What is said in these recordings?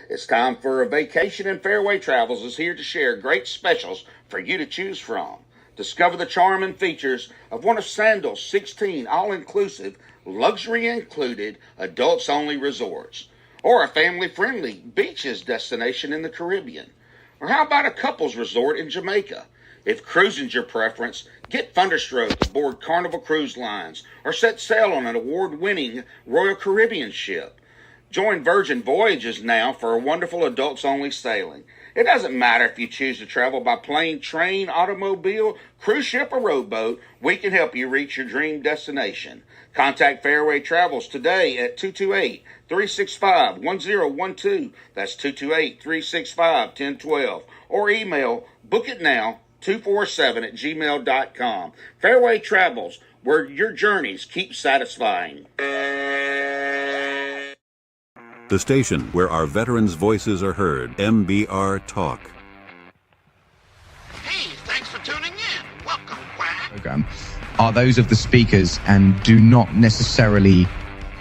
It's time for a vacation, and Fairway Travels is here to share great specials for you to choose from. Discover the charm and features of one of Sandal's 16 all-inclusive, luxury included, adults-only resorts, or a family-friendly beaches destination in the Caribbean. Or how about a couples resort in Jamaica? If cruising's your preference, get Thunderstroke aboard Carnival Cruise Lines or set sail on an award-winning Royal Caribbean ship. Join Virgin Voyages now for a wonderful adults-only sailing. It doesn't matter if you choose to travel by plane, train, automobile, cruise ship, or rowboat, we can help you reach your dream destination. Contact Fairway Travels today at 228-365-1012. That's 228-365-1012. Or email bookitnow247@gmail.com. Fairway Travels, where your journeys keep satisfying. The station where our veterans' voices are heard, MBR Talk. Hey, thanks for tuning in. Welcome, Quack. Program are those of the speakers and do not necessarily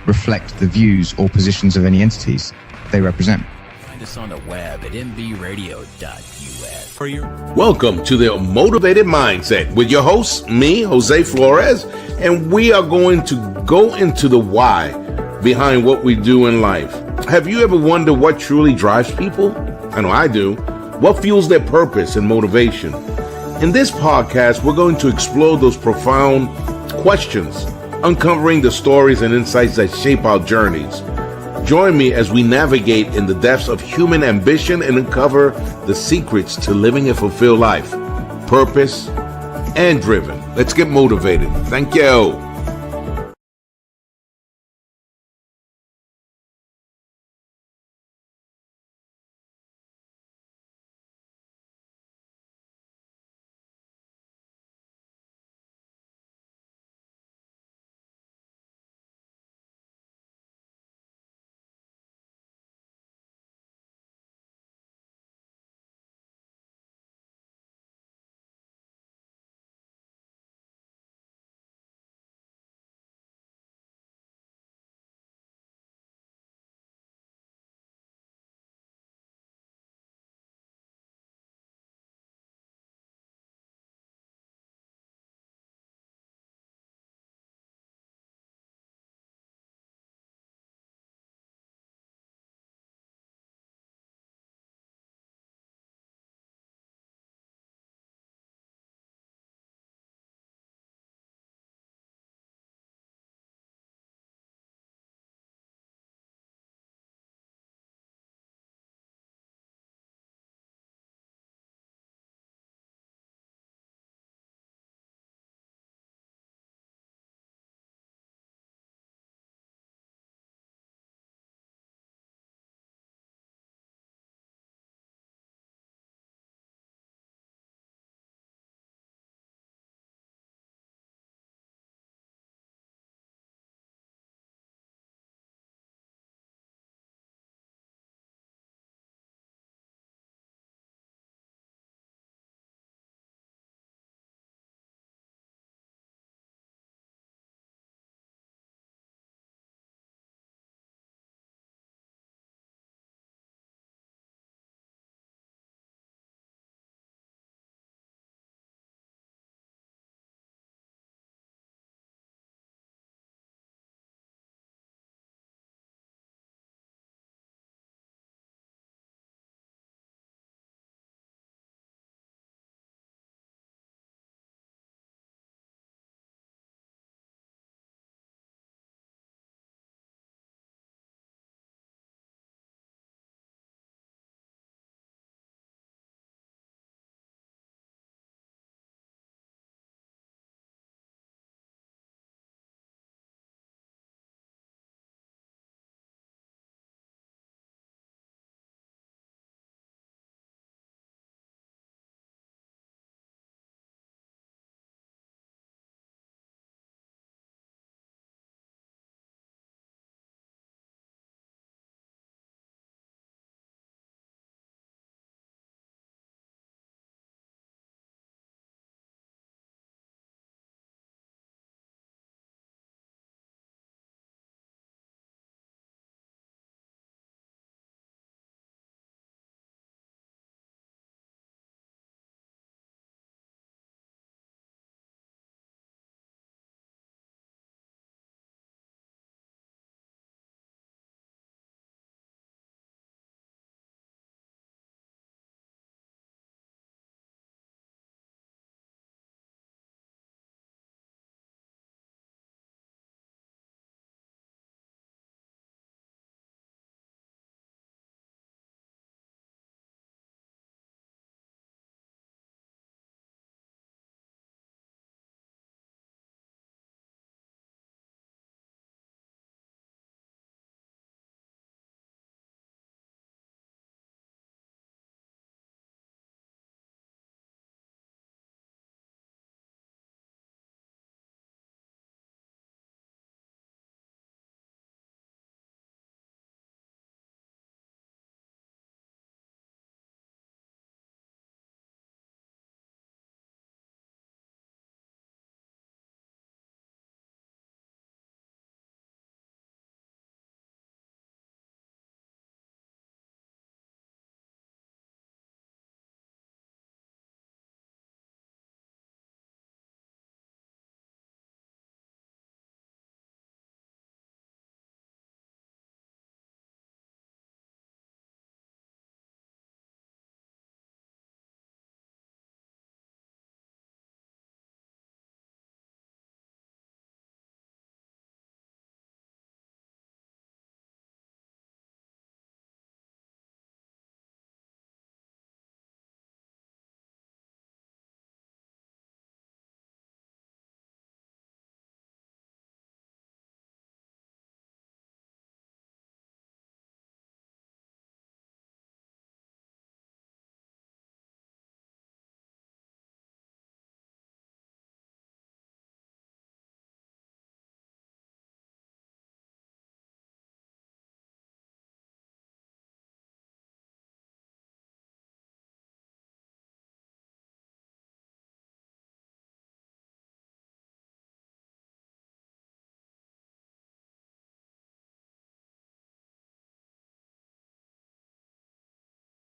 reflect the views or positions of any entities they represent. Find us on the web at mbradio.us. Welcome to the Motivated Mindset with your host, me, Jose Flores, and we are going to go into the why behind what we do in life. Have you ever wondered what truly drives people? I know I do. What fuels their purpose and motivation? In this podcast, we're going to explore those profound questions, uncovering the stories and insights that shape our journeys. Join me as we navigate in the depths of human ambition and uncover the secrets to living a fulfilled life, purpose, and driven. Let's get motivated. Thank you.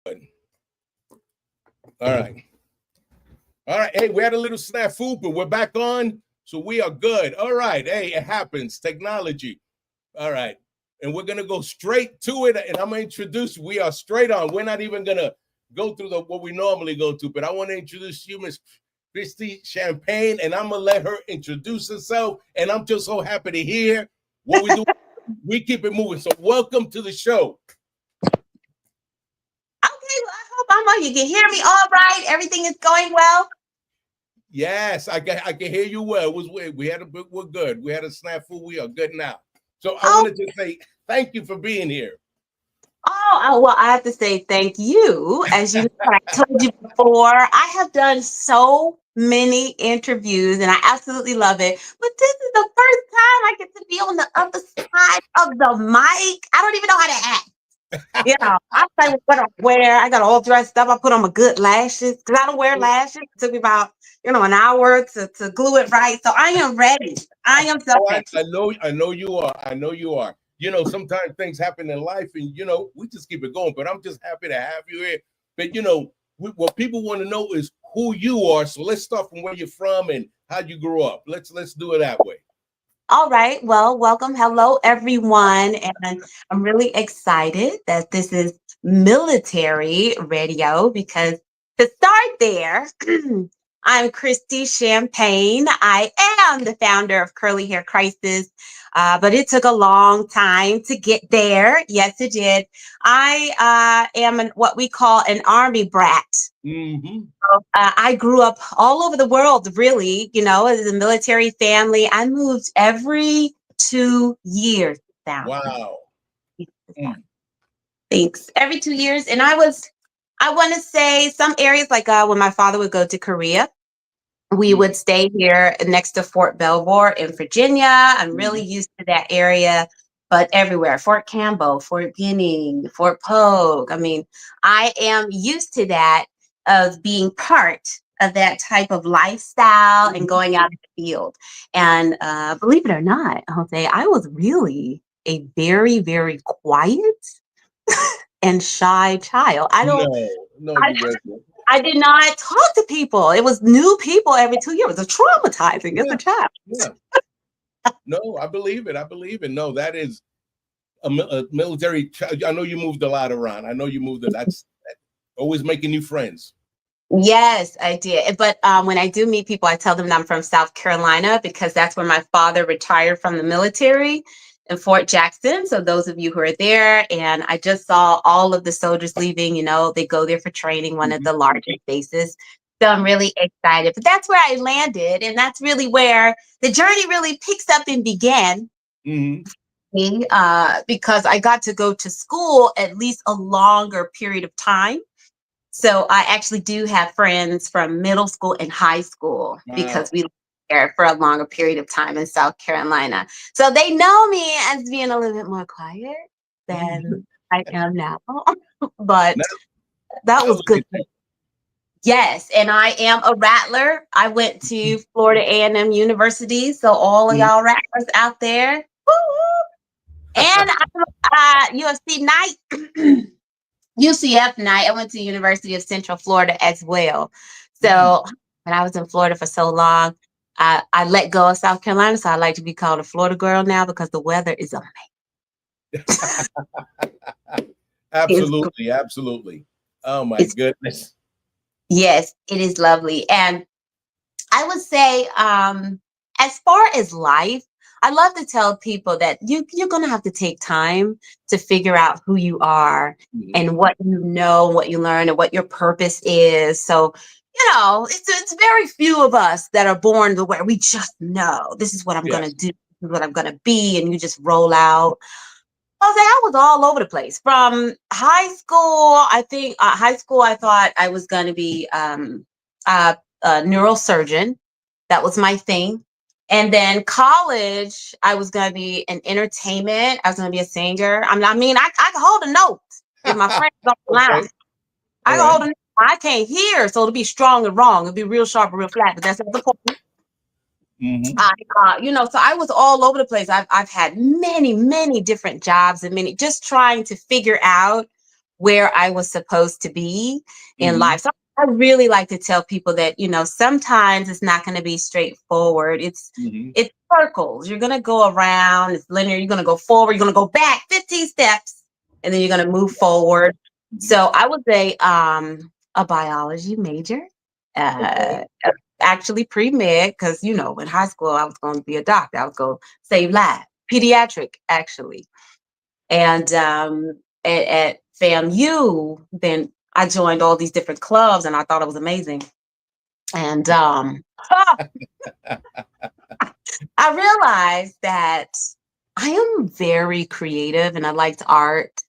All right. All right. Hey, we had a little snafu, but we're back on. So we are good. All right. Hey, it happens. Technology. All right. And we're going to go straight to it. And I'm going to introduce, we are straight on. We're not even going to go through what we normally go to, but I want to introduce you, Miss Christie Champaign, and I'm going to let her introduce herself. And I'm just so happy to hear what we do. We keep it moving. So welcome to the show. Okay, well, I hope I'm on. You can hear me all right. Everything is going well. Yes, I can hear you well. We're good. We had a snafu. We are good now. So I want to just say thank you for being here. Well, I have to say thank you. As you know, I told you before, I have done so many interviews and I absolutely love it. But this is the first time I get to be on the other side of the mic. I don't even know how to act. I say what I wear. I got all dressed up. I put on my good lashes because I don't wear lashes. It took me about an hour to glue it right. So I am ready. I am so ready. I know you are. I know you are. Sometimes things happen in life and, we just keep it going. But I'm just happy to have you here. But, what people want to know is who you are. So let's start from where you're from and how you grew up. Let's do it that way. All right. Well, welcome. Hello, everyone. And I'm really excited that this is military radio because to start there, I'm Christie Champaign. I am the founder of Curly Hair Crisis, but it took a long time to get there. Yes, it did. I am what we call an Army brat. Mm-hmm. I grew up all over the world, really, as a military family. I moved every 2 years. Wow. Thanks. Every 2 years. And I want to say some areas like when my father would go to Korea, we would stay here next to Fort Belvoir in Virginia. I'm really used to that area, but everywhere, Fort Campbell, Fort Benning, Fort Polk. I mean, I am used to that of being part of that type of lifestyle and going out in the field. And believe it or not, Jose, I was really a very, very quiet and shy child. I did not talk to people. It was new people every 2 years. It was traumatizing as a child. Yeah. No, I believe it. No, that is a military. I know you moved a lot around. I know you moved. That's always making new friends. Yes, I did. But when I do meet people, I tell them that I'm from South Carolina because that's where my father retired from the military in Fort Jackson. So those of you who are there, and I just saw all of the soldiers leaving, they go there for training, one of the largest bases. So I'm really excited. But that's where I landed. And that's really where the journey really picks up and began. Because I got to go to school at least a longer period of time. So I actually do have friends from middle school and high school because we lived there for a longer period of time in South Carolina. So they know me as being a little bit more quiet than I am now. But that was good. Yes, and I am a rattler. I went to Florida A&M University, so all of y'all rattlers out there. Woo-woo. And I'm UFC night. UCF night. I went to the University of Central Florida as well. So when I was in Florida for so long, I let go of South Carolina. So I like to be called a Florida girl now because the weather is amazing. Absolutely. Oh my goodness. Yes, it is lovely. And I would say, as far as life, I love to tell people that you're going to have to take time to figure out who you are and what you know, what you learn, and what your purpose is. So, it's very few of us that are born to where we just know this is what I'm going to do, this is what I'm going to be, and you just roll out. I was all over the place. From high school, I thought I was going to be a neurosurgeon. That was my thing. And then college, I was going to be in entertainment. I was going to be a singer. I could hold a note if my friends don't lie. I could hold a note. I can't hear, so it'll be strong and wrong. It'll be real sharp and real flat, but that's not the point. So I was all over the place. I've had many, many different jobs and just trying to figure out where I was supposed to be in life. So I really like to tell people that, sometimes it's not going to be straightforward. It's circles. You're going to go around. It's linear. You're going to go forward. You're going to go back 15 steps, and then you're going to move forward. So I was a biology major, actually pre-med, because, in high school, I was going to be a doctor. I was going to save lives, pediatric, actually. And at FAMU, then I joined all these different clubs, and I thought it was amazing. And I realized that I am very creative and I liked art,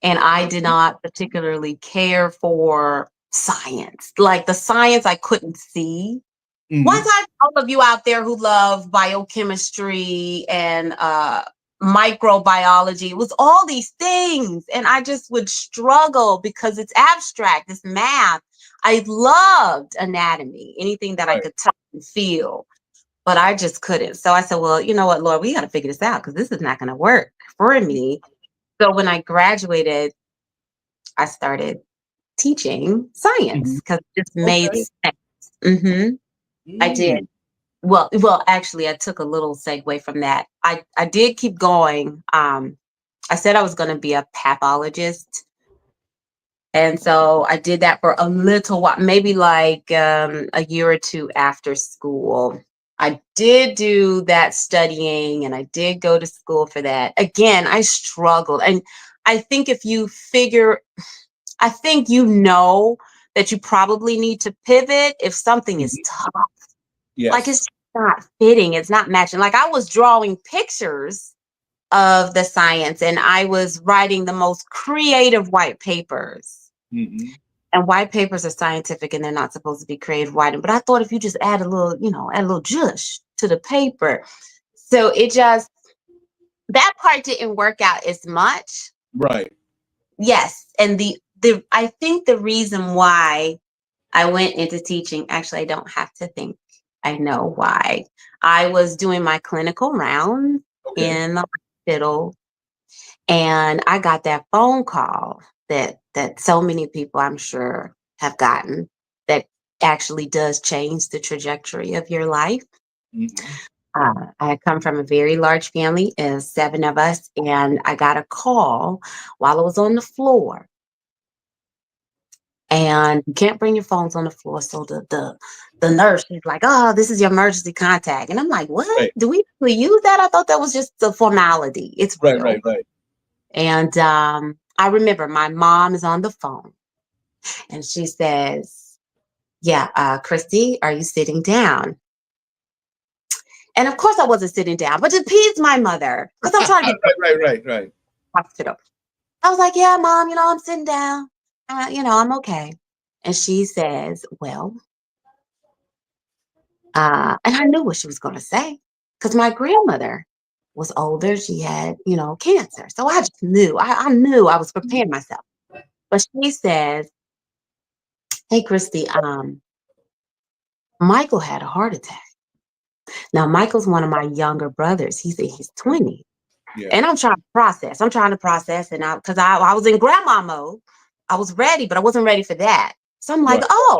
and I did not particularly care for science. Like the science I couldn't see. One time, all of you out there who love biochemistry and microbiology, it was all these things. And I just would struggle because it's abstract, it's math. I loved anatomy, anything that I could touch and feel, but I just couldn't. So I said, well, you know what, Lord, we got to figure this out because this is not going to work for me. So when I graduated, I started teaching science because it just made sense. I did. Well, actually, I took a little segue from that. I did keep going. I said I was going to be a pathologist. And so I did that for a little while, maybe like a year or two after school. I did do that studying and I did go to school for that. Again, I struggled. And I think if you I think that you probably need to pivot if something is tough. Yes. Like it's not fitting, it's not matching. Like I was drawing pictures of the science and I was writing the most creative white papers. And white papers are scientific and they're not supposed to be creative writing. But I thought if you just add a little, add a little zhuzh to the paper. So that part didn't work out as much. Right. Yes. And I think the reason why I went into teaching, actually, I don't have to think. I know why. I was doing my clinical round in the hospital, and I got that phone call that so many people, I'm sure, have gotten that actually does change the trajectory of your life. I had come from a very large family, 7 of us, and I got a call while I was on the floor. And you can't bring your phones on the floor. So the nurse is like, oh, this is your emergency contact. And I'm like, what? Right. Do we really use that? I thought that was just a formality. It's real. Right. And I remember my mom is on the phone and she says, yeah, Christie, are you sitting down? And of course I wasn't sitting down, but to appease my mother, because I'm trying to get right. hospital. I was like, yeah, Mom, I'm sitting down. I'm okay. And she says, well, and I knew what she was going to say because my grandmother was older. She had, cancer. So I just knew, I knew I was preparing myself. But she says, hey, Christy, Michael had a heart attack. Now, Michael's one of my younger brothers. He's in his 20s. Yeah. And I'm trying to process. And because I was in grandma mode. I was ready, but I wasn't ready for that. So I'm like, oh,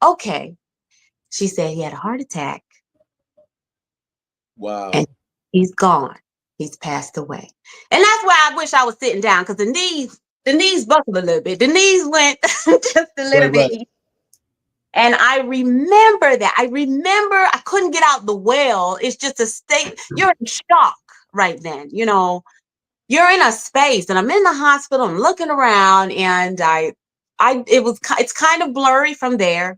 okay. She said he had a heart attack. Wow. And he's gone. He's passed away. And that's why I wish I was sitting down because the knees buckled a little bit. The knees went just a little bit. Right. And I remember that. I couldn't get out the well. It's just a state. You're in shock right then. You're in a space and I'm in the hospital. I'm looking around and it's kind of blurry from there.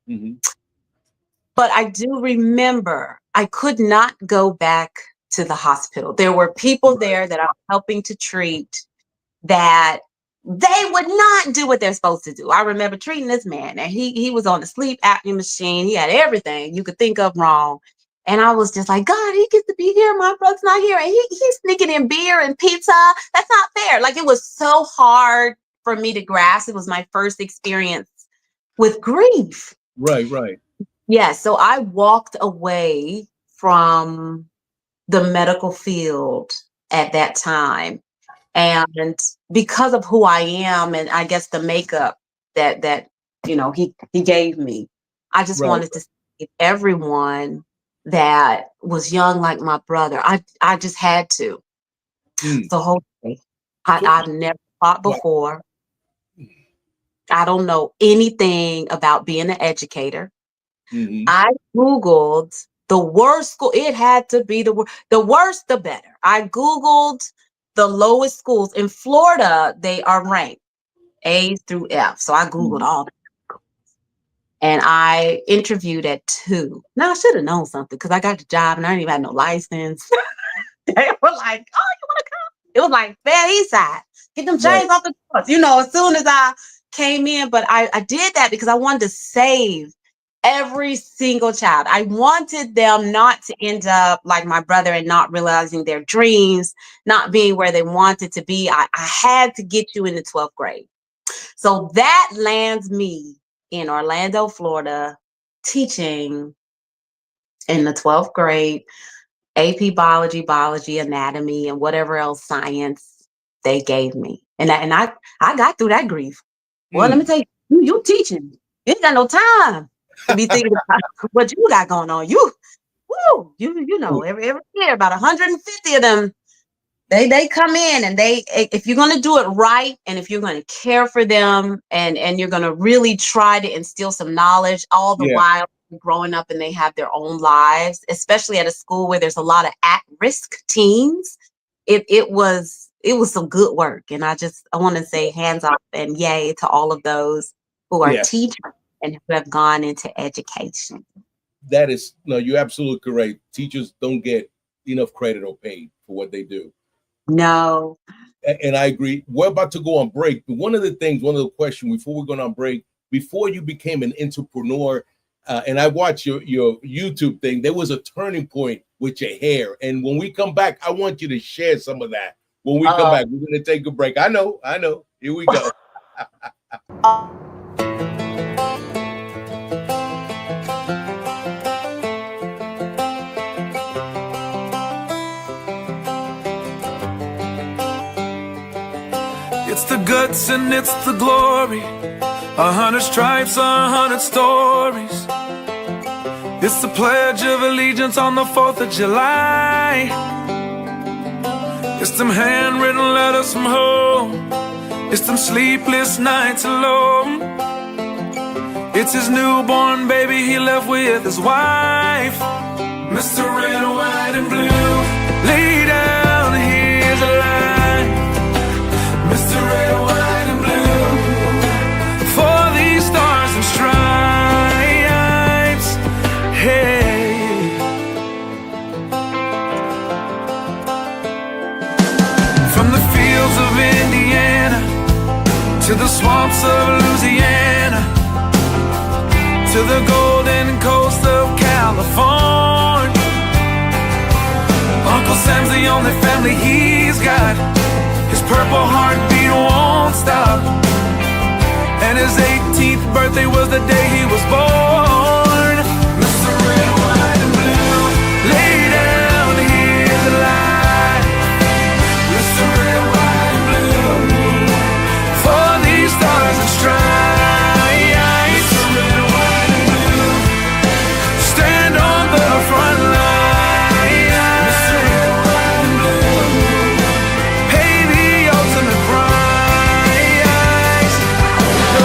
But I do remember I could not go back to the hospital. There were people there that I was helping to treat that they would not do what they're supposed to do. I remember treating this man and he was on the sleep apnea machine. He had everything you could think of wrong. And I was just like, God, he gets to be here. My brother's not here. And he's sneaking in beer and pizza. That's not fair. Like, it was so hard for me to grasp. It was my first experience with grief. Right. Yeah. So I walked away from the medical field at that time. And because of who I am, and I guess the makeup that he gave me, I just Right. wanted to save everyone that was young like my brother. I just had to. Mm. So hopefully, I've never fought before. I don't know anything about being an educator. Mm-hmm. I Googled the worst school. It had to be the worst, the better. I Googled the lowest schools. In Florida, they are ranked A through F. So I Googled all that. And I interviewed at 2. Now, I should have known something because I got the job and I didn't even have no license. They were like, oh, you want to come? It was like, Fair East Side. Get them chains off the doors. As soon as I came in. But I did that because I wanted to save every single child. I wanted them not to end up like my brother and not realizing their dreams, not being where they wanted to be. I had to get you in the 12th grade. So that lands me in Orlando, Florida, teaching in the 12th grade, AP biology, anatomy, and whatever else science they gave me. And I got through that grief. Well, let me tell you, you teaching. You ain't got no time to be thinking about what you got going on. Every year about 150 of them, they come in, and if you're gonna do it right, and if you're gonna care for them, and you're gonna really try to instill some knowledge, all the while growing up and they have their own lives, especially at a school where there's a lot of at-risk teens, it was some good work. And I want to say hands off and yay to all of those who are teachers and who have gone into education. That is, no, you're absolutely correct. Teachers don't get enough credit or paid for what they do. No. And I agree. We're about to go on break. But one of the questions before we go on break, before you became an entrepreneur, and I watched your YouTube thing, there was a turning point with your hair. And when we come back, I want you to share some of that. When we come back, we're going to take a break. I know. Here we go. It's the guts and it's the glory. 100 stripes, 100 stories. It's the Pledge of Allegiance on the 4th of July. It's them handwritten letters from home. It's them sleepless nights alone. It's his newborn baby he left with his wife. Mr. Red, White, and Blue, lay down, here's a line. Mr. Red, White, and Blue, for these stars and stripes, hey. From the fields of Indiana to the swamps of Louisiana, to the golden coast of California, Uncle Sam's the only family he's got. His purple heartbeat won't stop, and his 18th birthday was the day he was born. Mr. Red, White, and Blue, lay down, here's the line. Mr. Red, White, and Blue, for these stars and stripes. Mr. Red, White, and Blue, stand on the front line. Mr. Red, White, and Blue, pay the ultimate price. Oh.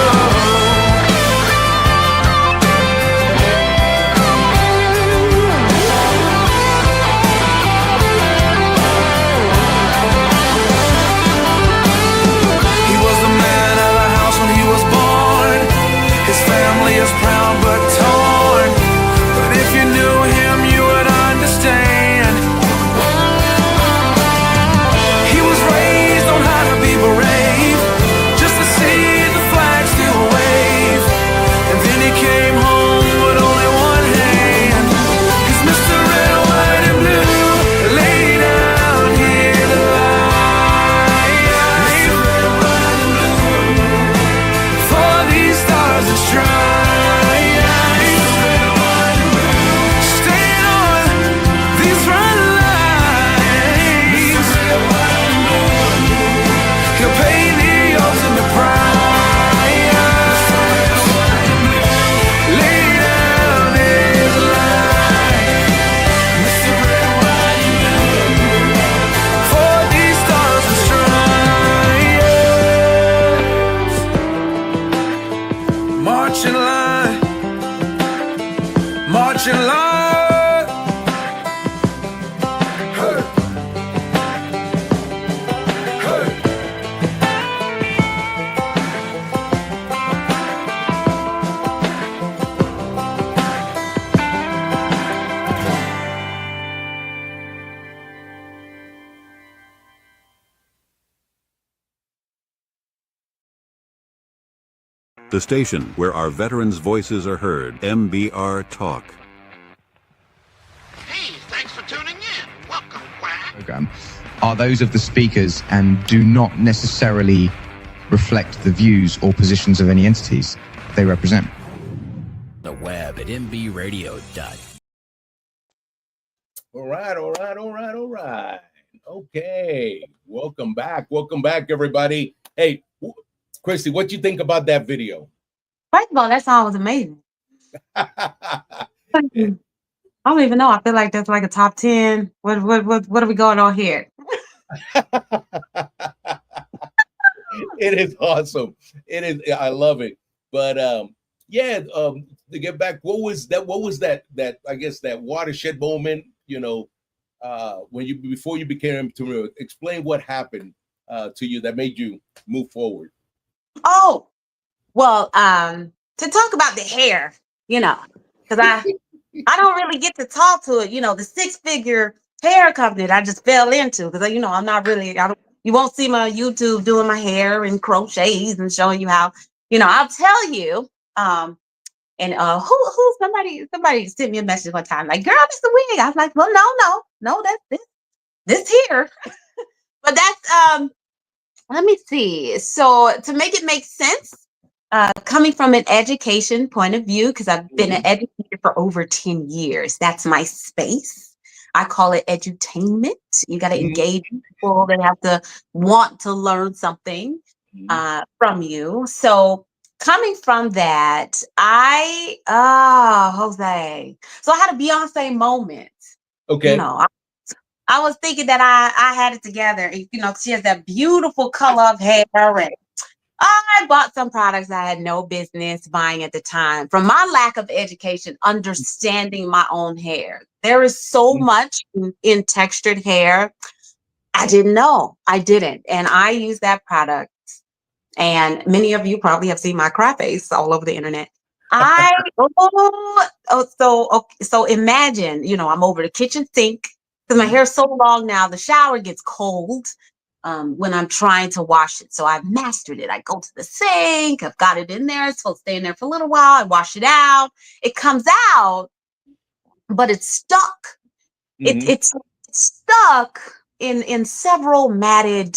marching line, marching line. Hey. Hey. The station where our veterans' voices are heard. MBR Talk. Hey, thanks for tuning in. Welcome, Quack. Program are those of the speakers and do not necessarily reflect the views or positions of any entities they represent. The web at mbradio.com. All right. Okay, welcome back, everybody. Hey, Christie, what you think about that video? First of all, that song was amazing. I don't even know. I feel like that's like a top 10. What are we going on here? It is awesome. It is. I love it. But to get back, what was that? I guess that watershed moment. When before you became to explain what happened to you that made you move forward. Oh, well, to talk about the hair, because I don't really get to talk to it, the 6-figure hair company that I just fell into, because I'm not really, you won't see my YouTube doing my hair and crochets and showing you how, I'll tell you, and who somebody sent me a message one time like, girl, it's the wig. I was like, well, no, that's this here. But that's let me see. So to make it make sense, coming from an education point of view, because I've been an educator for over 10 years, that's my space. I call it edutainment. You got to engage people. They have to want to learn something from you. So coming from that, Jose. So I had a Beyonce moment. Okay. I was thinking that I had it together. She has that beautiful color of hair. And I bought some products I had no business buying at the time from my lack of education, understanding my own hair. There is so much in textured hair. I didn't know. I didn't. And I used that product. And many of you probably have seen my cry face all over the internet. So imagine, I'm over the kitchen sink because my hair is so long now. The shower gets cold when I'm trying to wash it. So I've mastered it. I go to the sink. I've got it in there. It's supposed to stay in there for a little while. I wash it out. It comes out, but it's stuck. It's stuck in several matted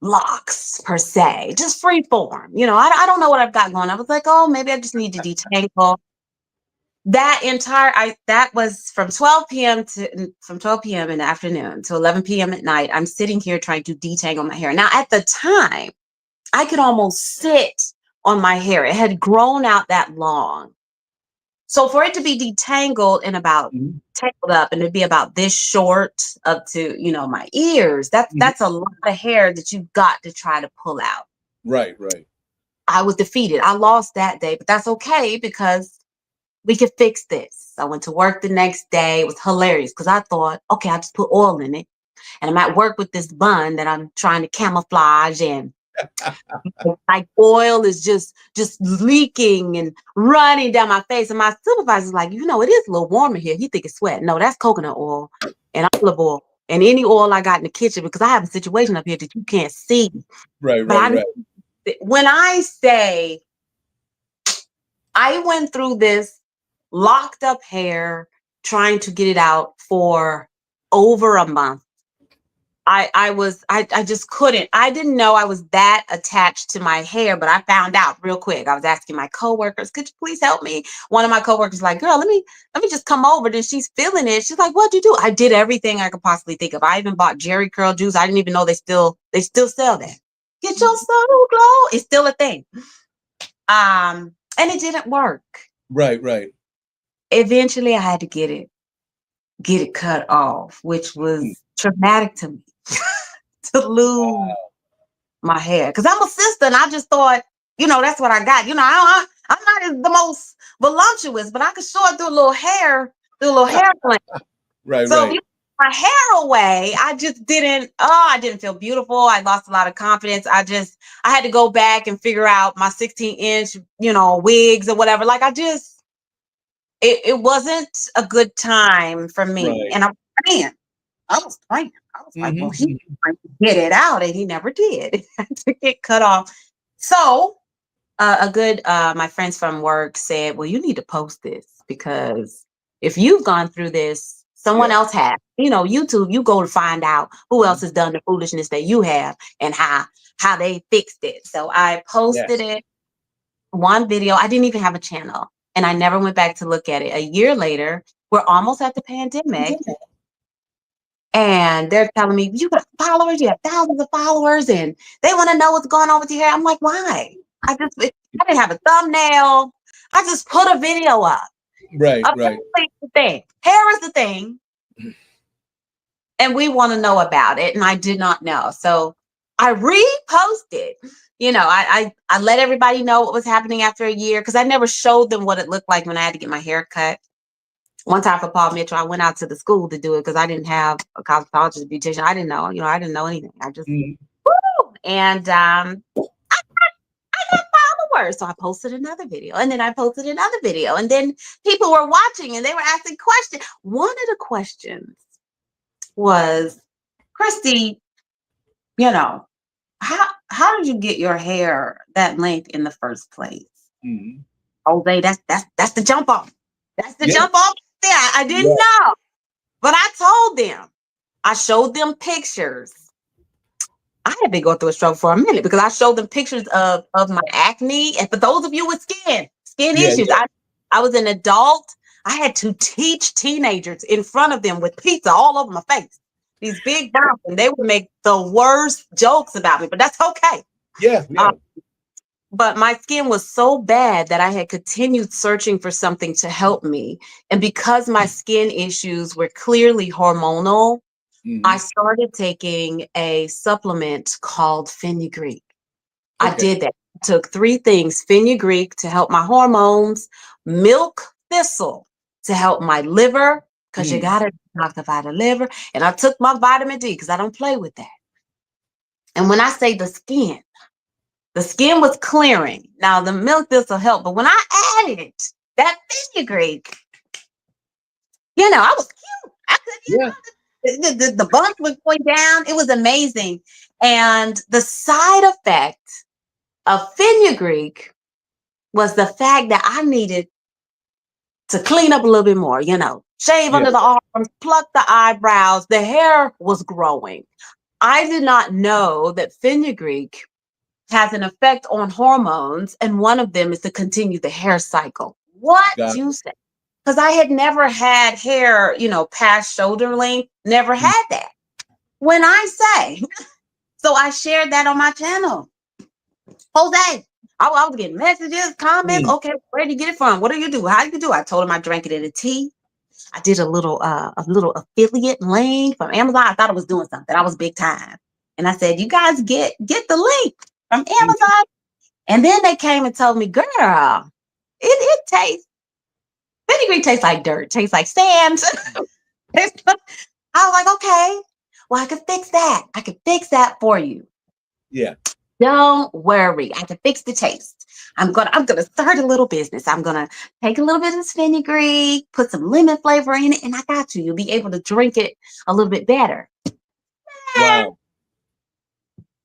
locks per se, just free form. I don't know what I've got going. I was like, oh, maybe I just need to detangle. That was from 12 p.m. in the afternoon to 11 p.m. at night. I'm sitting here trying to detangle my hair. Now, at the time, I could almost sit on my hair. It had grown out that long. So for it to be detangled and about tangled up and to be about this short up to, my ears, that's a lot of hair that you've got to try to pull out. Right. I was defeated. I lost that day, but that's okay because we could fix this. I went to work the next day. It was hilarious because I thought, okay, I just put oil in it. And I'm at work with this bun that I'm trying to camouflage and like oil is just leaking and running down my face. And my supervisor's like, it is a little warmer here. You think it's sweat. No, that's coconut oil and olive oil and any oil I got in the kitchen because I have a situation up here that you can't see. Right. When I say I went through this locked up hair, trying to get it out for over a month, I just couldn't. I didn't know I was that attached to my hair, but I found out real quick. I was asking my coworkers, could you please help me? One of my coworkers was like, girl, let me just come over. Then she's feeling it. She's like, what'd you do? I did everything I could possibly think of. I even bought Jerry curl juice. I didn't even know they still sell that. Get your soul glow. It's still a thing. And it didn't work. Right. Eventually I had to get it cut off, which was traumatic to me. To lose my hair because I'm a sister and I just thought, that's what I got. I'm not the most voluptuous, but I could sort through a little hair, flame. Right, So right. you took my hair away. I just didn't. Oh, I didn't feel beautiful. I lost a lot of confidence. I had to go back and figure out my 16-inch, wigs or whatever. Like it wasn't a good time for me. Right. And I'm praying. I was praying. I was like, well, Mhm, he mhm. tried to get it out, and he never did. It had to get cut off. So my friends from work said, well, you need to post this because if you've gone through this, someone Yeah. else has. YouTube, you go to find out who else has done the foolishness that you have and how they fixed it. So I posted Yes. it, one video. I didn't even have a channel, and I never went back to look at it. A year later, we're almost at the pandemic, and they're telling me, you got followers, you have thousands of followers, and they want to know what's going on with your hair. I'm like, why? I didn't have a thumbnail. I just put a video up. Right, right. Apparently it's the thing. Hair is the thing. And we want to know about it. And I did not know. So I reposted. I let everybody know what was happening after a year because I never showed them what it looked like when I had to get my hair cut. One time for Paul Mitchell, I went out to the school to do it because I didn't have a cosmetologist, beautician. I didn't know, I didn't know anything. I just, Mhm. woo! And I got followers. So I posted another video, and then I posted another video, and then people were watching and they were asking questions. One of the questions was, Christie, how did you get your hair that length in the first place? Mhm. Oh, that's the jump off. That's the Yeah. jump off there. I didn't know. But I told them, I showed them pictures. I had been going through a struggle for a minute because I showed them pictures of my acne. And for those of you with skin Yeah, issues, yeah. I was an adult. I had to teach teenagers in front of them with pizza all over my face. These big bumps, and they would make the worst jokes about me, but that's okay. Yeah, yeah. But my skin was so bad that I had continued searching for something to help me. And because my skin issues were clearly hormonal, I Mhm. started taking a supplement called fenugreek. I Okay. did that. I took 3 things: fenugreek to help my hormones, milk thistle to help my liver, because you Mm. got to detoxify the liver. And I took my vitamin D because I don't play with that. And when I say the skin was clearing. Now, the milk thistle helped, but when I added that fenugreek, I was cute. I Yeah. could, the bump was going down. It was amazing. And the side effect of fenugreek was the fact that I needed to clean up a little bit more, shave Yeah. under the arms, pluck the eyebrows. The hair was growing. I did not know that fenugreek has an effect on hormones, and one of them is to continue the hair cycle. What Got you it. say? Because I had never had hair, past shoulder length, never Mm. had that. When I say, so I shared that on my channel. Jose, I was getting messages, comments. Mm. Okay, where did you get it from? What do you do? How do you do? I told him I drank it in a tea. I did a little affiliate link from Amazon. I thought I was doing something. I was big time. And I said, you guys get the link from Mm. Amazon. And then they came and told me, girl, it tastes, fenugreek tastes like dirt, tastes like sand. I was like, okay, well, I can fix that. I can fix that for you. Yeah. Don't worry. I can fix the taste. I'm gonna start a little business. I'm gonna take a little bit of fenugreek, put some lemon flavor in it, and I got you. You'll be able to drink it a little bit better. Wow.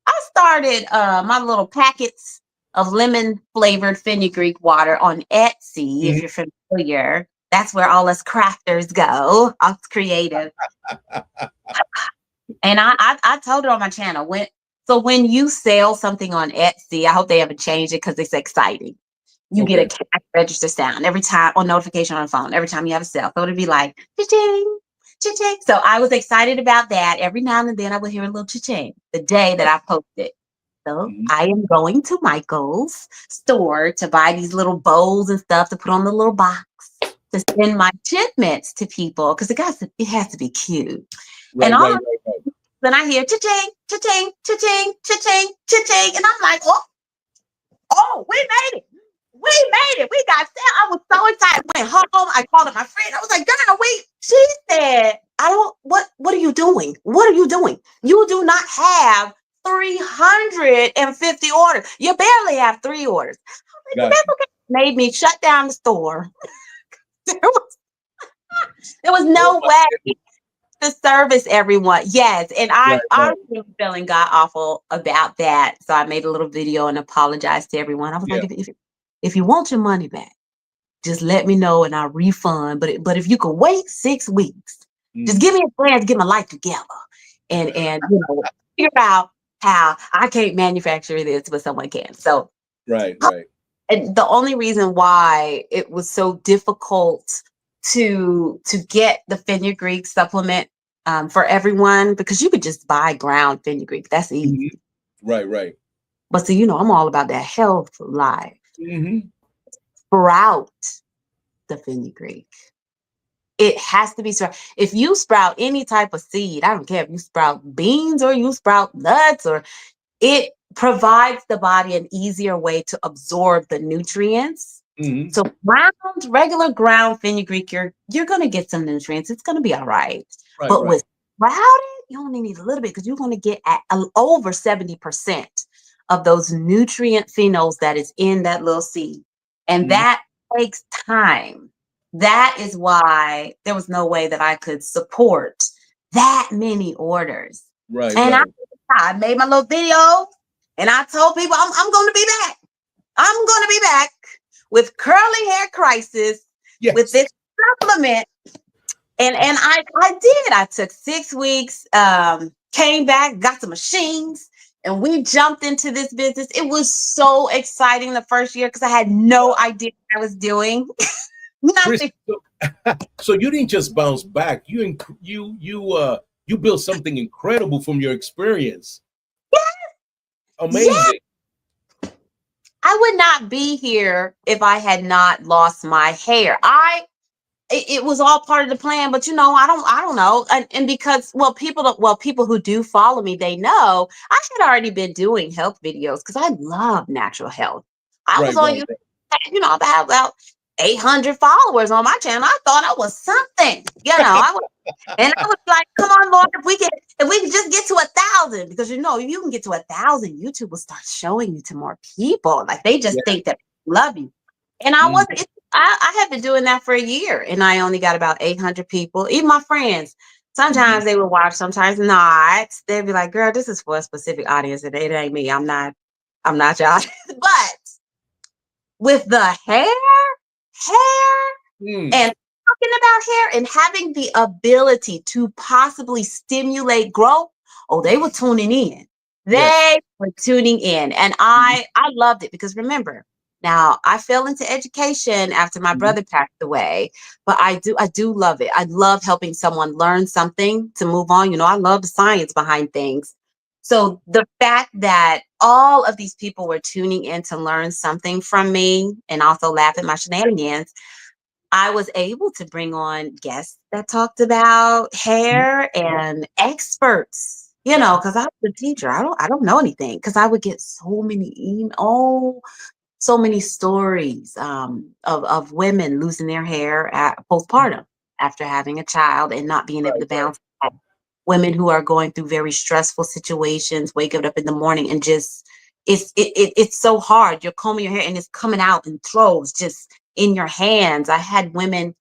I started my little packets of lemon flavored fenugreek water on Etsy. If Mhm. you're familiar, that's where all us crafters go, us creative. And I told it on my channel when you sell something on Etsy, I hope they haven't changed it because it's exciting. You get a Okay. cash register sound every time, or notification on the phone every time you have a sale. So it'd be like cha-ching, cha-ching. So I was excited about that. Every now and then I would hear a little cha-ching the day that I posted. So Mhm. I am going to Michael's store to buy these little bowls and stuff to put on the little box to send my shipments to people because it has to be cute. And Right, all right, of right, right. then I hear cha-ching, cha-ching, cha-ching, cha-ching, cha-ching, and I'm like, oh, we made it. We made it. We got sale. I was so excited. Went home. I called up my friend. I was like, girl, she said, what are you doing? What are you doing? You do not have 350 orders. You barely have 3 orders. I was like, that's okay. Made me shut down the store. there was no way to service everyone. Yes. And I honestly was feeling God awful about that. So I made a little video and apologized to everyone. I was like, if you want your money back, just let me know and I'll refund. But if you could wait 6 weeks, just give me a plan to get my life together and figure out how I can't manufacture this, but someone can. So right. And the only reason why it was so difficult to get the fenugreek supplement for everyone, because you could just buy ground fenugreek. That's easy. Right. But so, I'm all about that health life. Mm-hmm. Sprout the fenugreek. It has to be sprout. If you sprout any type of seed, I don't care if you sprout beans or you sprout nuts, or it provides the body an easier way to absorb the nutrients. Mm-hmm. So regular ground fenugreek, you're going to get some nutrients. It's going to be all right. But with sprouted, you only need a little bit, because you're going to get over 70% of those nutrient phenols that is in that little seed. And that takes time. That is why there was no way that I could support that many orders. And I made my little video and I told people I'm going to be back. I'm going to be back with Curly Hair Crisis with this supplement. And I did. I took 6 weeks, came back, got some machines, and we jumped into this business. It was so exciting the first year because I had no idea what I was doing. Nothing. So you didn't just bounce back. You built something incredible from your experience. Yes. Amazing. Yes. I would not be here if I had not lost my hair. It was all part of the plan, but I don't know. And because, people who do follow me, they know I had already been doing health videos because I love natural health. I was on YouTube, I have about 800 followers on my channel. I thought I was something, and I was like, come on, Lord, if we can just get to 1,000, because you can get to 1,000, YouTube will start showing you to more people. Like they just think that people love you. And I wasn't. I had been doing that for a year, and I only got about 800 people. Even my friends, sometimes they would watch, sometimes not. They'd be like, "Girl, this is for a specific audience, and it ain't me. I'm not y'all." But with the hair, and talking about hair and having the ability to possibly stimulate growth, they were tuning in. They were tuning in, and I loved it because remember. Now, I fell into education after my brother passed away, but I do love it. I love helping someone learn something to move on. I love the science behind things. So the fact that all of these people were tuning in to learn something from me and also laugh at my shenanigans, I was able to bring on guests that talked about hair and experts, because I was a teacher. I don't know anything, because I would get so many emails. So many stories of women losing their hair at postpartum after having a child and not being able to bounce back. Women who are going through very stressful situations, waking up in the morning and just it's so hard. You're combing your hair and it's coming out in throws, just in your hands. I had women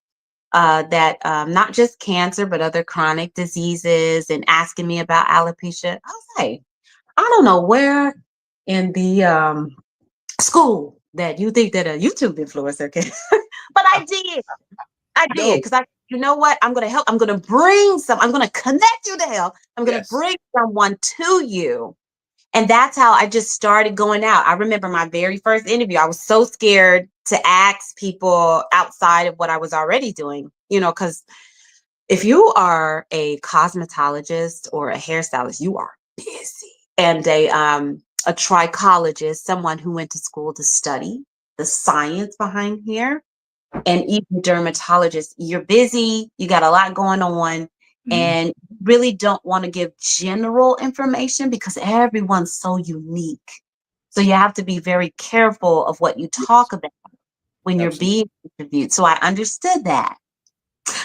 that not just cancer but other chronic diseases and asking me about alopecia. I was like, I don't know where in the school that you think that a YouTube influencer can, but I did because you know what? I'm going to help. I'm going to connect you to help. I'm going to bring someone to you. And that's how I just started going out. I remember my very first interview. I was so scared to ask people outside of what I was already doing, because if you are a cosmetologist or a hairstylist, you are busy. And a trichologist, someone who went to school to study the science behind hair, and even dermatologist, you're busy, you got a lot going on, and really don't want to give general information because everyone's so unique. So you have to be very careful of what you talk about. when you're Absolutely. being interviewed. So I understood that.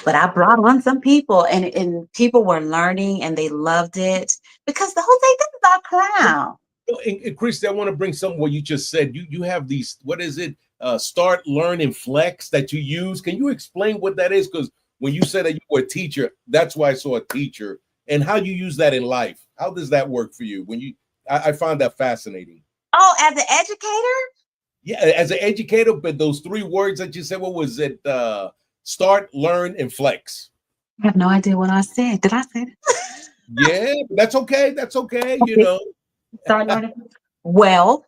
But I brought on some people, and people were learning and they loved it because the whole thing, this is our crown. And Christy, I want to bring something what you just said. You have these, what is it? Start, learn, and flex that you use. Can you explain what that is? Because when you said that you were a teacher, that's why I saw a teacher, and how you use that in life. How does that work for you? I find that fascinating. Oh, as an educator? Yeah, as an educator, but those three words that you said, what was it? Start, learn, and flex. I have no idea what I said. Did I say that? Yeah, that's okay. That's okay. Okay. Start learning. Well,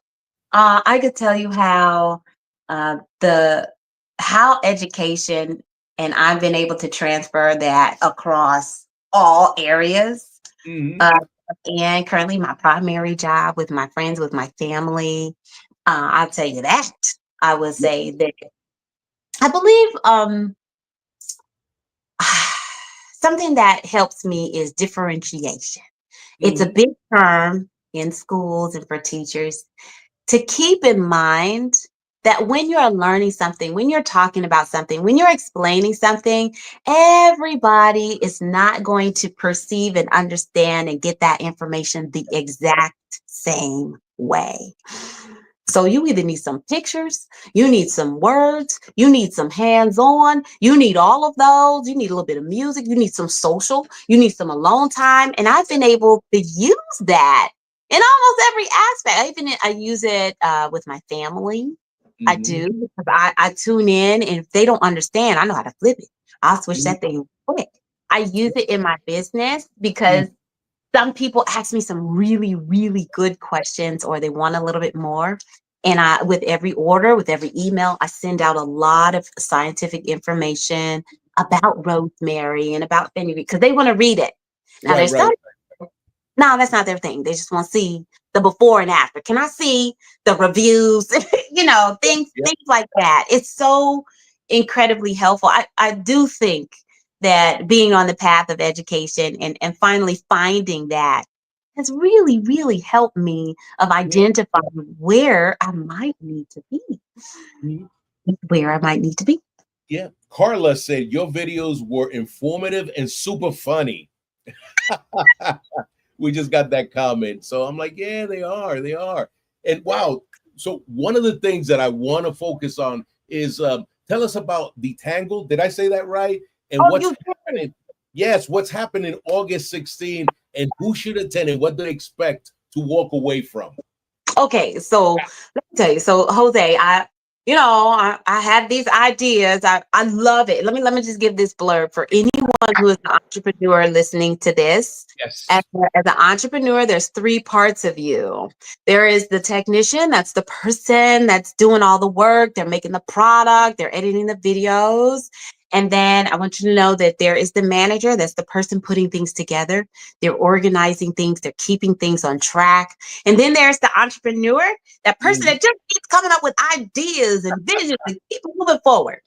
I could tell you how how education, and I've been able to transfer that across all areas. Mhm. And currently, my primary job with my friends, with my family, I'll tell you that. I would say that I believe something that helps me is differentiation. It's a Mhm. big term in schools and for teachers to keep in mind that when you're learning something, when you're talking about something, when you're explaining something, everybody is not going to perceive and understand and get that information the exact same way. So you either need some pictures, you need some words, you need some hands-on, you need all of those, you need a little bit of music, you need some social, you need some alone time. And I've been able to use that in almost every aspect. I use it with my family. I Mhm. do because I tune in, and if they don't understand, I know how to flip it. I'll switch Mhm. that thing quick. I use it in my business Mhm. because some people ask me some really, really good questions, or they want a little bit more. And with every order, with every email, I send out a lot of scientific information about rosemary and about fenugreek because they want to read it. Now, Right, there's right. some, no, that's not their thing. They just want to see the before and after. Can I see the reviews? Yep. Things like that. It's so incredibly helpful. I do think that being on the path of education and finally finding that has really, really helped me of Yeah. identifying where I might need to be. Mhm. Where I might need to be. Yeah. Carla said your videos were informative and super funny. We just got that comment. So I'm like, yeah, they are. They are. And wow. So one of the things that I want to focus on is tell us about Detangled. Did I say that right? And Oh, what's you did. happening? Yes, what's happening August 16 and who should attend and what they expect to walk away from. Okay, so let me tell you. So Jose, I had these ideas. I love it. Let me just give this blurb for anyone who is an entrepreneur listening to this. As, Yes. as an entrepreneur, there's three parts of you. There is the technician, that's the person that's doing all the work, they're making the product, they're editing the videos. And then I want you to know that there is the manager, that's the person putting things together. They're organizing things, they're keeping things on track. And then there's the entrepreneur, that person Mhm. that just keeps coming up with ideas and visions and keep moving forward.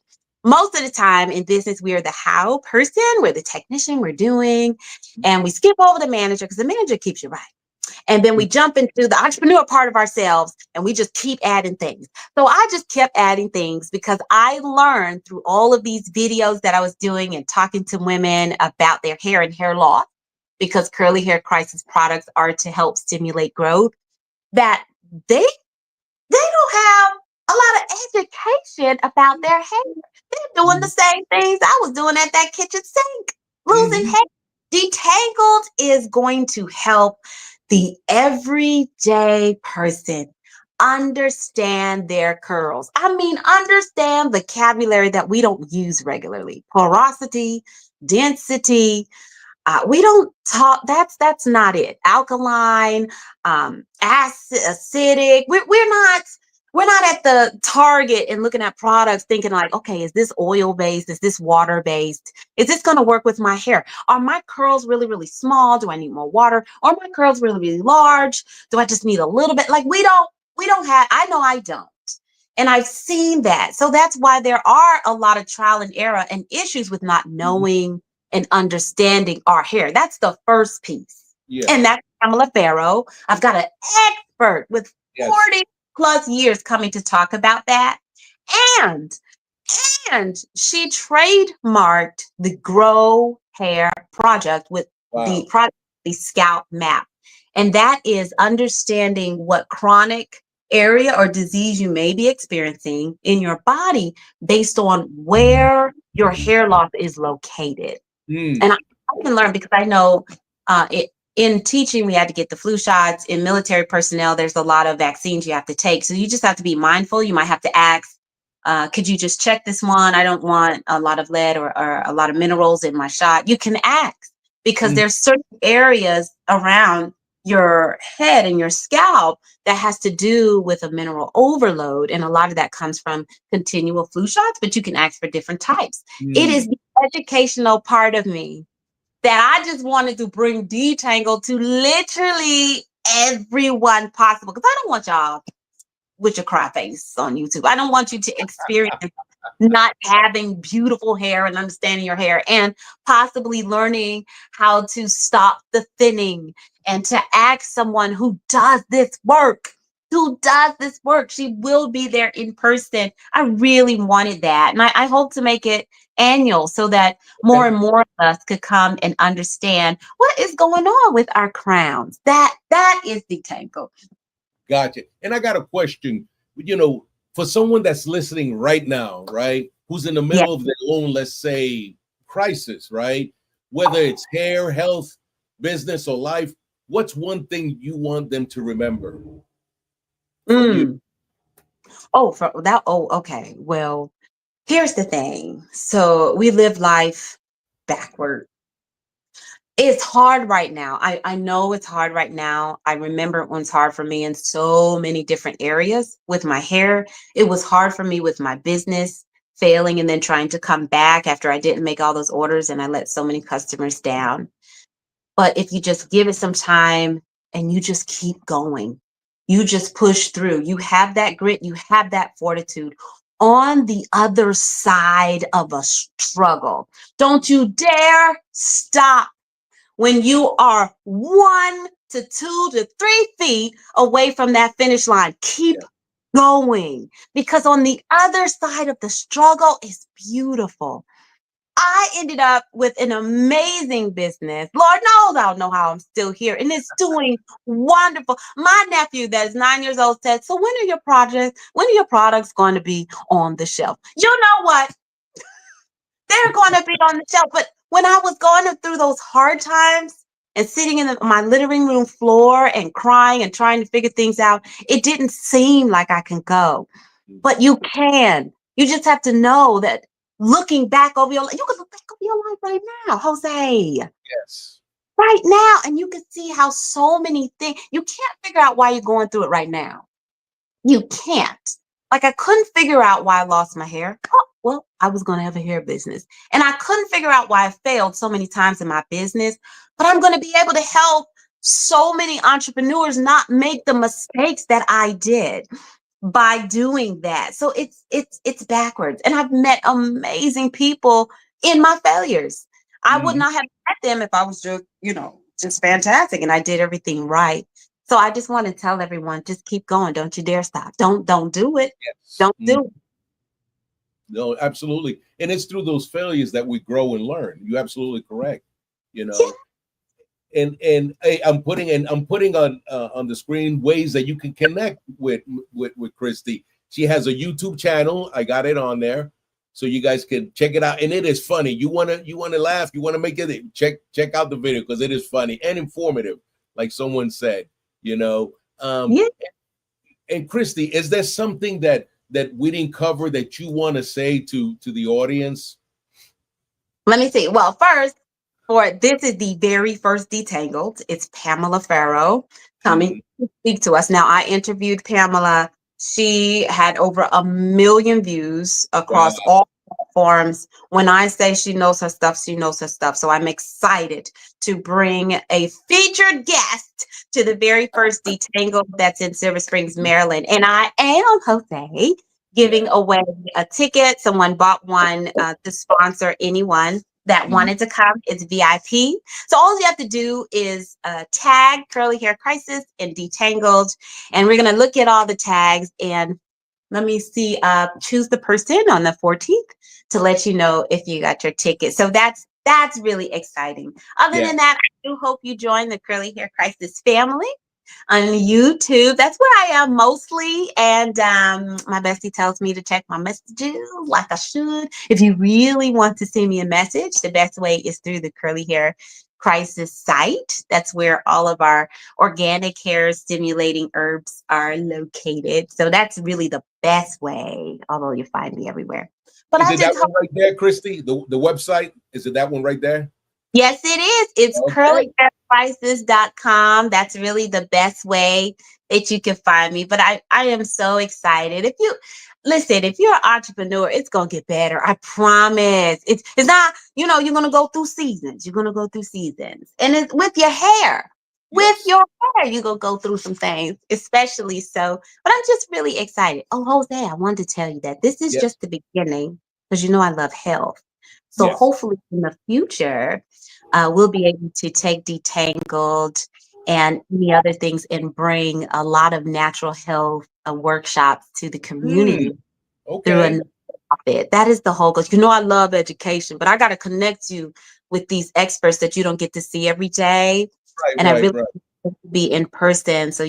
Most of the time in business, we are the how person, we're the technician, we're doing, and we skip over the manager because the manager keeps you right. And then we jump into the entrepreneur part of ourselves and we just keep adding things. So I just kept adding things because I learned through all of these videos that I was doing and talking to women about their hair and hair loss, because curly hair crisis products are to help stimulate growth, that they don't have a lot of education about their hair. They're doing the same things I was doing at that kitchen sink, losing Mhm. hair. Detangled is going to help the everyday person understand their curls. I mean, understand vocabulary that we don't use regularly. Porosity, density, we don't talk. That's not it. Alkaline, acidic. We're not at the Target and looking at products thinking like, okay, is this oil based? Is this water based? Is this going to work with my hair? Are my curls really, really small? Do I need more water? Are my curls really, really large? Do I just need a little bit? Like we don't have. I know I don't. And I've seen that. So that's why there are a lot of trial and error and issues with not knowing and understanding our hair. That's the first piece. And Yes. that's Pamela Farrow. I've got an expert with Yes. 40 plus years coming to talk about that. And she trademarked the Grow Hair Project with the project, the Scalp Map. And that is understanding what chronic area or disease you may be experiencing in your body based on where your hair loss is located. And I can learn because I know in teaching, we had to get the flu shots. In military personnel, there's a lot of vaccines you have to take. So you just have to be mindful. You might have to ask, could you just check this one? I don't want a lot of lead or a lot of minerals in my shot. You can ask because there's certain areas around your head and your scalp that has to do with a mineral overload. And a lot of that comes from continual flu shots, but you can ask for different types. It is the educational part of me that I just wanted to bring Detangled to literally everyone possible. Because I don't want y'all with your cry face on YouTube. I don't want you to experience not having beautiful hair and understanding your hair and possibly learning how to stop the thinning and to ask someone who does this work. She will be there in person. I really wanted that. And I hope to make it annual so that more and more of us could come and understand what is going on with our crowns. That is Detangled. Gotcha. And I got a question, for someone that's listening right now, right, who's in the middle of their own, let's say, crisis, right, whether it's hair, health, business, or life, what's one thing you want them to remember? Okay. Well, here's the thing. So we live life backward. It's hard right now. I know it's hard right now. I remember it was hard for me in so many different areas with my hair. It was hard for me with my business failing and then trying to come back after I didn't make all those orders and I let so many customers down. But if you just give it some time and you just keep going, you just push through, you have that grit, you have that fortitude. On the other side of a struggle, don't you dare stop. When you are 1 to 2 to 3 feet away from that finish line, keep going, because on the other side of the struggle is beautiful. I ended up with an amazing business. Lord knows I don't know how I'm still here, and it's doing wonderful. My nephew that is 9 years old said, so when are your products going to be on the shelf? You know what? They're going to be on the shelf. But when I was going through those hard times and sitting in my living room floor and crying and trying to figure things out, it didn't seem like I can go. But you can. You just have to know that looking back over your life, you can look back over your life right now, Jose. Yes. Right now. And you can see how so many things, you can't figure out why you're going through it right now. You can't. Like I couldn't figure out why I lost my hair. Oh, well, I was going to have a hair business. And I couldn't figure out why I failed so many times in my business. But I'm going to be able to help so many entrepreneurs not make the mistakes that I did by doing that. So it's backwards. And I've met amazing people in my failures. I would not have met them if I was just fantastic and I did everything right. So I just want to tell everyone, just keep going. Don't you dare stop. Don't do it. Yes. Don't do it. No, absolutely. And it's through those failures that we grow and learn. You're absolutely correct. Yeah. And hey, I'm putting on the screen ways that you can connect with Christie. She has a YouTube channel. I got it on there, so you guys can check it out. And it is funny. You wanna laugh. You wanna make it. Check out the video because it is funny and informative, like someone said. And Christie, is there something that we didn't cover that you want to say to the audience? Let me see. Well, first, this is the very first Detangled. It's Pamela Farrow coming to speak to us. Now, I interviewed Pamela. She had over 1 million views across all platforms. When I say she knows her stuff, she knows her stuff. So I'm excited to bring a featured guest to the very first Detangled that's in Silver Springs, Maryland. And I am, Jose, giving away a ticket. Someone bought one to sponsor anyone that wanted to come. It's VIP. So all you have to do is tag Curly Hair Crisis and Detangled. And we're going to look at all the tags and let me see, choose the person on the 14th to let you know if you got your ticket. So that's really exciting. Other Yeah. than that, I do hope you join the Curly Hair Crisis family on YouTube. That's where I am mostly. And my bestie tells me to check my messages like I should. If you really want to send me a message, the best way is through the Curly Hair Crisis site. That's where all of our organic hair stimulating herbs are located. So that's really the best way, although you find me everywhere. But Is I it that just one hope. right there, Christy? The website? Is it that one right there? Yes, it is. It's Okay. curlyhairprices.com. That's really the best way that you can find me. But I am so excited. If you listen, if you're an entrepreneur, it's gonna get better. I promise. It's not, you're gonna go through seasons. You're gonna go through seasons. And it's with your hair. With Yes. your hair, you're gonna go through some things, especially so. But I'm just really excited. Oh, Jose, I wanted to tell you that this is Yes. just the beginning because I love health. So Yes. hopefully in the future, we'll be able to take Detangled and any other things and bring a lot of natural health workshops to the community through a Okay. nonprofit. That is the whole goal. I love education, but I got to connect you with these experts that you don't get to see every day. Right, And I right, really right. want to be in person. So,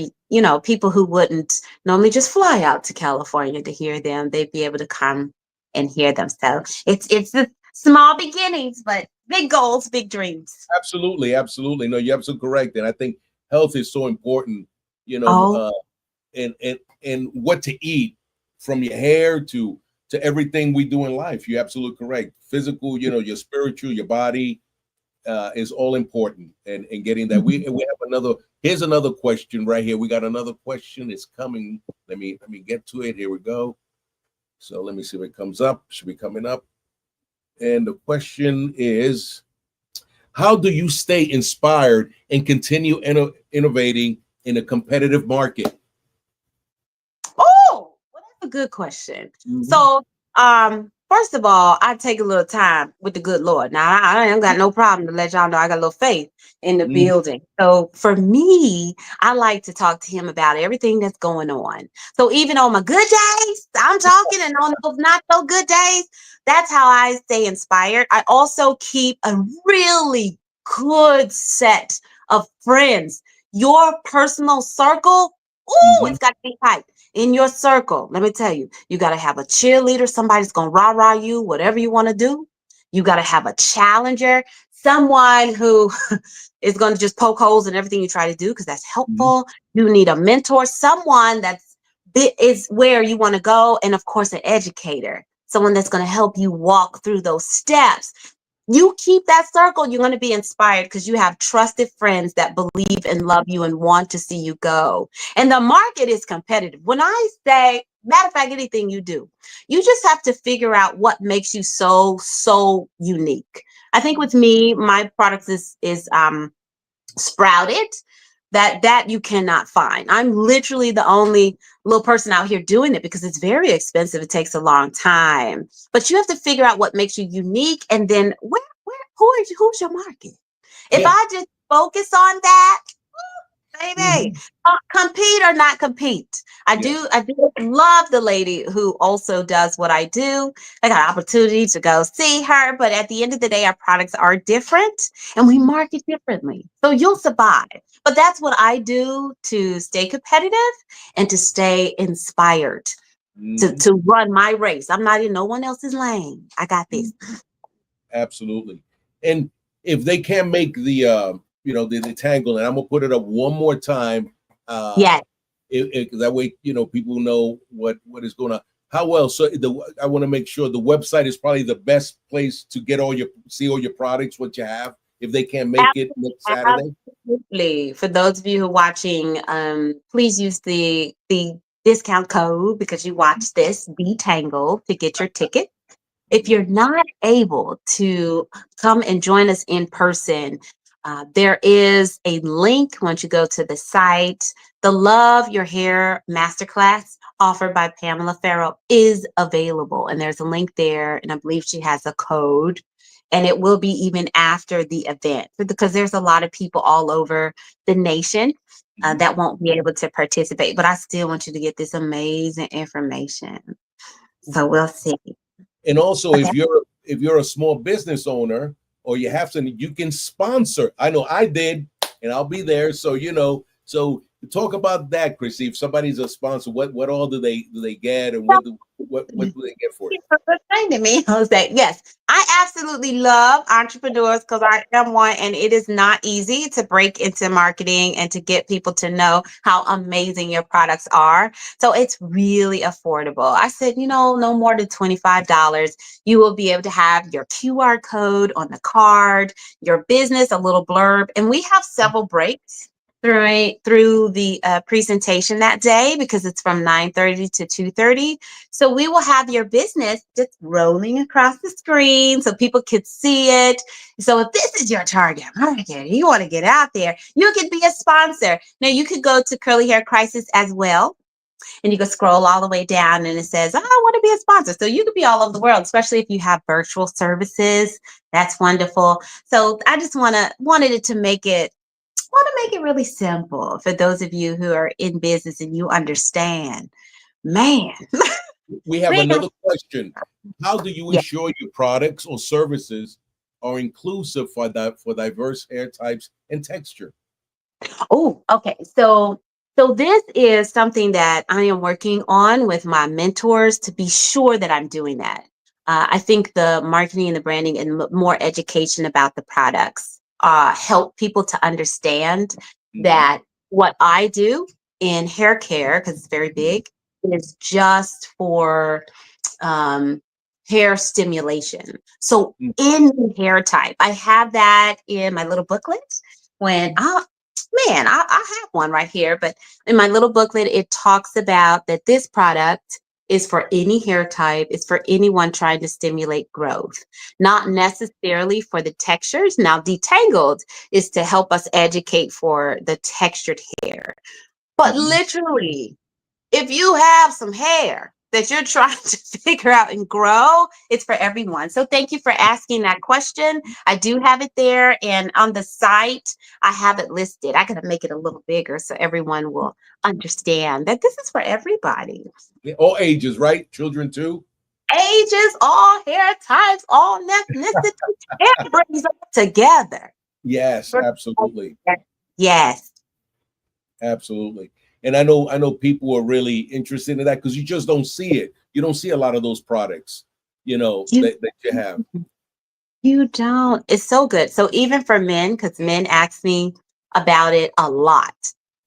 people who wouldn't normally just fly out to California to hear them, they'd be able to come and hear them. So it's the small beginnings, but big goals, big dreams. Absolutely, absolutely. No, you're absolutely correct. And I think health is so important, you know, Oh, uh, and what to eat from your hair to everything we do in life. You're absolutely correct. Physical, your spiritual, your body is all important. And getting that. We have another. Here's another question right here. We got another question. It's coming. Let me get to it. Here we go. So let me see if it comes up. Should be coming up. And the question is, how do you stay inspired and continue innovating in a competitive market? oh, well, that's a good question. Mhm. So, first of all, I take a little time with the good Lord. Now, I ain't got no problem to let y'all know I got a little faith in the Mhm. building. So, for me, I like to talk to him about everything that's going on. So, even on my good days, I'm talking, and on those not so good days, that's how I stay inspired. I also keep a really good set of friends. Your personal circle, ooh, Mhm. it's got to be tight in your circle. Let me tell you, you got to have a cheerleader, somebody's going to rah-rah you, whatever you want to do. You got to have a challenger, someone who is going to just poke holes in everything you try to do because that's Mhm. helpful. You need a mentor, someone is where you want to go. And of course, an educator, someone that's going to help you walk through those steps. You keep that circle, you're going to be inspired because you have trusted friends that believe and love you and want to see you go. And the market is competitive. When I say, matter of fact, anything you do, you just have to figure out what makes you so unique. I think with me, my products is sprouted that you cannot find. I'm literally the only little person out here doing it because it's very expensive. It takes a long time. But you have to figure out what makes you unique, and then who's your market? If Yeah. I just focus on that, baby, Mhm. compete or not compete. Yes. I do love the lady who also does what I do. I got an opportunity to go see her, but at the end of the day, our products are different and we market differently. So you'll survive. But that's what I do to stay competitive and to stay inspired Mhm. to run my race. I'm not in no one else's lane. I got this. Absolutely. And if they can't make the tangle, and I'm gonna put it up one more time, Yes. that way people know what is going on. How well? So I want to make sure the website is probably the best place to get see all your products, what you have. If they can't make it next Saturday. Absolutely. For those of you who are watching, please use the discount code because you watch this, Detangled, to get your ticket. If you're not able to come and join us in person, there is a link once you go to the site. The Love Your Hair Masterclass offered by Pamela Farrell is available. And there's a link there. And I believe she has a code. And it will be even after the event because there's a lot of people all over the nation that won't be able to participate. But I still want you to get this amazing information. So we'll see. And also, Okay. if you're a small business owner or you have something, you can sponsor. I know I did, and I'll be there. So so talk about that, Chrissy. If somebody's a sponsor, what all do they get, and what do they get for it? Thank you for reminding me, Jose. Yes, I absolutely love entrepreneurs because I am one, and it is not easy to break into marketing and to get people to know how amazing your products are. So it's really affordable. I said, no more than $25. You will be able to have your QR code on the card, your business, a little blurb, and we have several breaks through the presentation that day because it's from 9:30 to 2:30. So we will have your business just rolling across the screen so people could see it. So if this is your target market, you want to get out there, you could be a sponsor. Now you could go to Curly Hair Crisis as well. And you can scroll all the way down and it says, I want to be a sponsor. So you could be all over the world, especially if you have virtual services. That's wonderful. So I just wanted it to make it really simple for those of you who are in business and you understand. Man. We have We got- another question. How do you ensure your products or services are inclusive for diverse hair types and texture? Oh, okay. So this is something that I am working on with my mentors to be sure that I'm doing that. I think the marketing and the branding and more education about the products help people to understand that what I do in hair care, because it's very big, is just for hair stimulation. So in hair type, I have that in my little booklet. I have one right here, but in my little booklet, it talks about that this product is for any hair type, it's for anyone trying to stimulate growth, not necessarily for the textures. Now, Detangled is to help us educate for the textured hair. But literally, if you have some hair that you're trying to figure out and grow, it's for everyone. So thank you for asking that question. I do have it there. And on the site, I have it listed. I got to make it a little bigger so everyone will understand that this is for everybody. All ages, right? Children too? Ages, all hair types, all ethnicities. It brings us together. Yes, absolutely. Yes. Absolutely. And I know people are really interested in that because you just don't see it. You don't see a lot of those products, that you have. You don't. It's so good. So even for men, because men ask me about it a lot.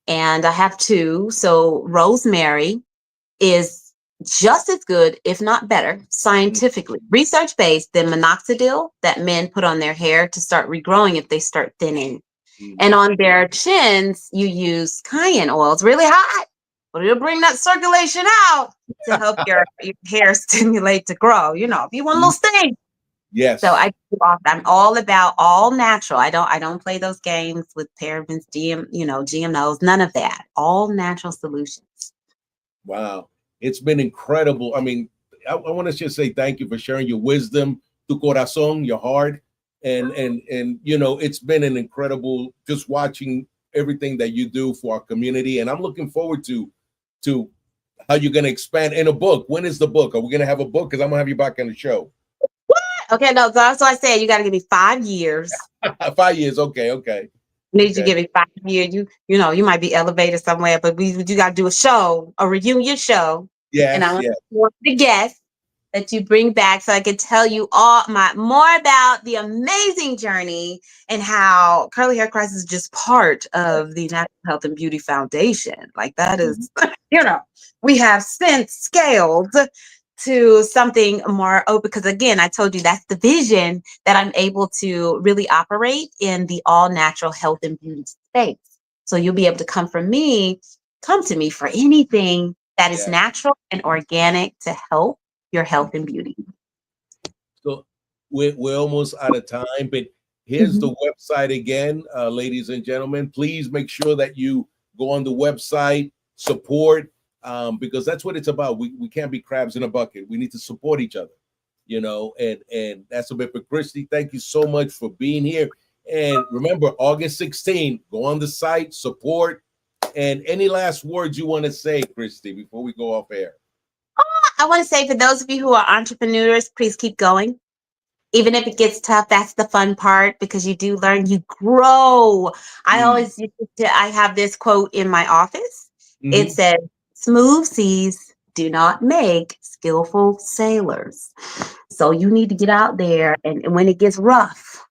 And I have two. So rosemary is just as good, if not better, scientifically, research-based than minoxidil that men put on their hair to start regrowing if they start thinning. And on their chins, you use cayenne oil. It's really hot, but it'll bring that circulation out to help your hair stimulate to grow. If you want a little sting. Yes. So I'm all about all natural. I don't play those games with parabens, GMOs, none of that. All natural solutions. Wow. It's been incredible. I mean, I want to just say thank you for sharing your wisdom, tu corazón, your heart. And it's been an incredible just watching everything that you do for our community. And I'm looking forward to how you're going to expand in a book. When is the book? Are we going to have a book? Because I'm going to have you back on the show. Okay, no, that's what I said. You got to give me 5 years. 5 years. Okay. Need you give me 5 years. You might be elevated somewhere, but you got to do a reunion show. Yes. And I want the guests that you bring back so I can tell you more about the amazing journey and how Curly Hair Crisis is just part of the Natural Health and Beauty Foundation. Like that is, we have since scaled to something more open because again, I told you that's the vision that I'm able to really operate in the all natural health and beauty space. So you'll be able to come to me for anything that is natural and organic to help your health and beauty. So we're almost out of time, but here's the website again, ladies and gentlemen. Please make sure that you go on the website, support, because that's what it's about. We can't be crabs in a bucket. We need to support each other, and that's a bit for Christie. Thank you so much for being here. And remember, August 16th, go on the site, support, And any last words you want to say, Christie, before we go off air? I want to say for those of you who are entrepreneurs, please keep going. Even if it gets tough, that's the fun part because you do learn, you grow. I have this quote in my office. It says, smooth seas do not make skillful sailors. So you need to get out there and when it gets rough,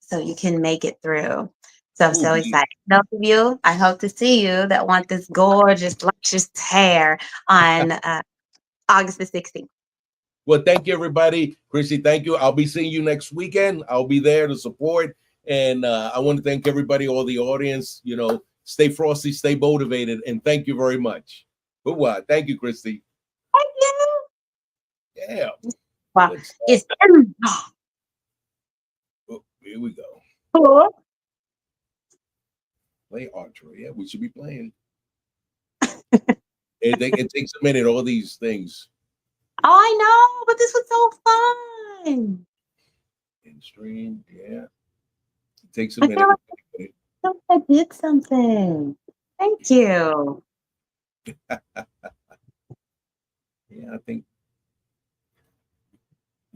so you can make it through. So I'm so excited. Those of you, I hope to see you that want this gorgeous, luscious hair on August the 16th. Well, thank you, everybody. Christie, thank you. I'll be seeing you next weekend. I'll be there to support. And I want to thank everybody, all the audience. You know, stay frosty, stay motivated. And thank you very much. But what? Thank you, Christie. Thank you. Yeah. Wow. It's oh, here we go. cool. Play archery. Yeah, we should be playing. It takes a minute, all these things. Oh, I know, but this was so fun. In stream, yeah. It takes a minute. I did something. Thank you. Yeah, I think.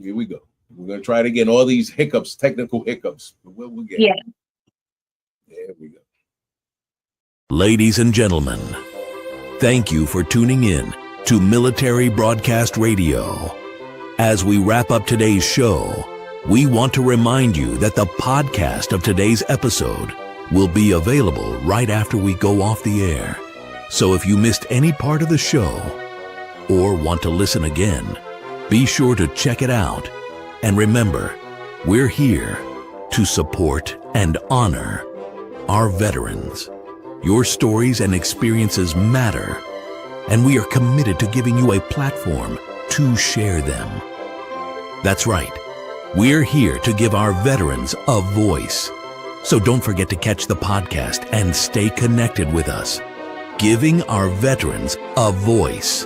Here we go. We're going to try it again. All these hiccups, technical hiccups. We'll get it. There we go. Ladies and gentlemen, thank you for tuning in to Military Broadcast Radio. As we wrap up today's show, we want to remind you that the podcast of today's episode will be available right after we go off the air. So if you missed any part of the show or want to listen again, be sure to check it out. And remember, we're here to support and honor our veterans. Your stories and experiences matter, and we are committed to giving you a platform to share them. That's right. We're here to give our veterans a voice. So don't forget to catch the podcast and stay connected with us. Giving our veterans a voice.